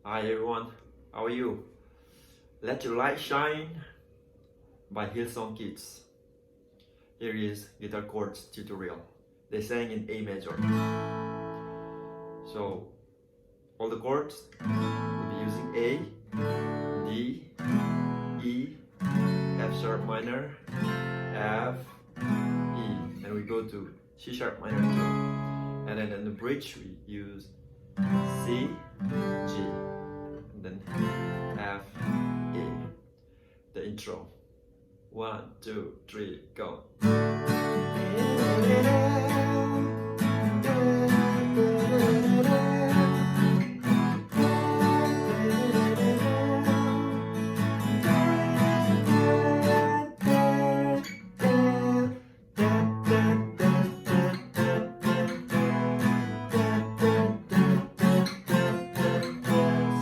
Hi everyone, how are you? Let Your Light Shine by Hillsong Kids. Here is guitar chords tutorial. They sang in A major. So all the chords will be using A, D, E, F sharp minor, F, E, and we go to C sharp minor too. And then in the bridge we use C, G, and then F, E. The intro. 1, 2, 3, go.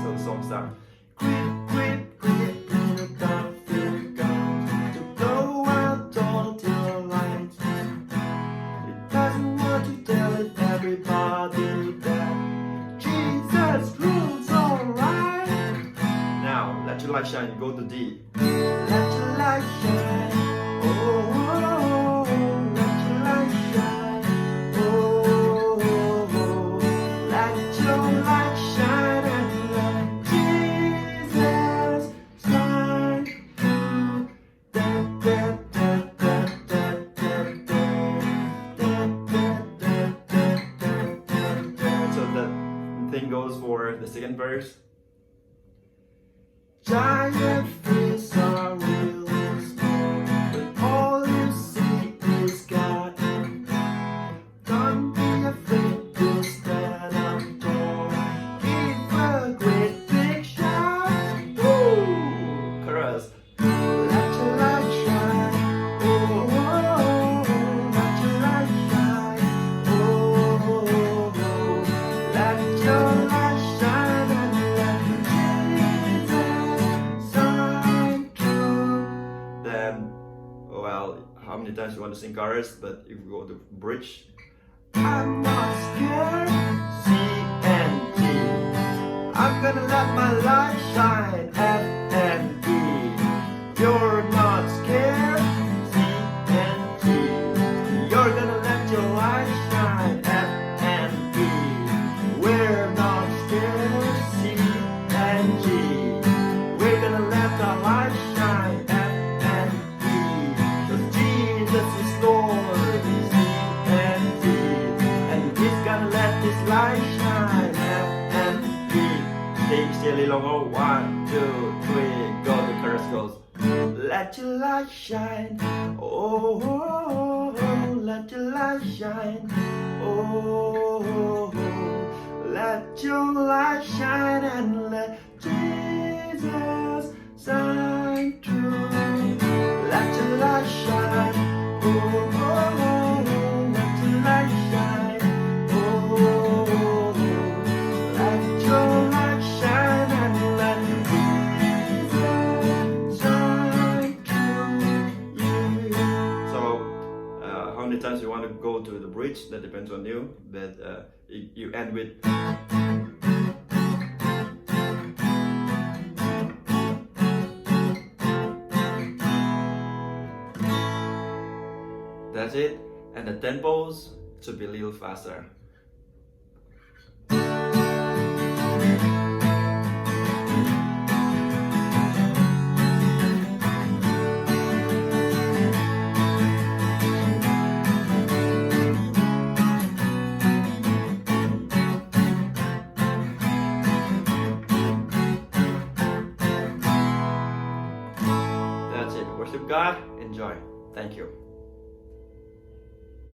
So songs are everybody that Jesus rules alright. Now, let your light shine, go to D. Let your light shine, oh, oh, oh. Let your light shine, oh, oh, oh. Let your light shine and let Jesus shine through. Da, da, da, da, da, da, da. So the thing goes for the second verse. Giant fish are really small, but all you see is God. Don't be afraid to stand up tall. Give a great big shout. Woo! Chorus. Let your light shine. Oh, oh, oh. Let your light shine. Oh, oh, oh. Let your light shine and let Jesus shine through. Then, well, how many times you want to sing chorus? But if you go to bridge, I'm not scared. C and G. I'm gonna let my light shine. F and D. You're not scared. C and G. You're gonna let your light shine. F and D. We're not scared. C and G. We're gonna let our light shine. F and D. 'Cause Jesus is Lord. C and D. And He's gonna let His light shine. F and D. Take steady long. Oh, 1, 2, 3, go. The chorus goes. Let your light shine, oh, oh, oh, let your light shine, oh, oh, oh, let your light shine and let Jesus shine through. Let your light shine, oh, oh, oh, let your light shine, oh, oh, oh, let your light shine and let how many times you want to go to the bridge, that depends on you, but you end with. That's it, and the tempos should be a little faster. That's it. Worship God. Enjoy. Thank you.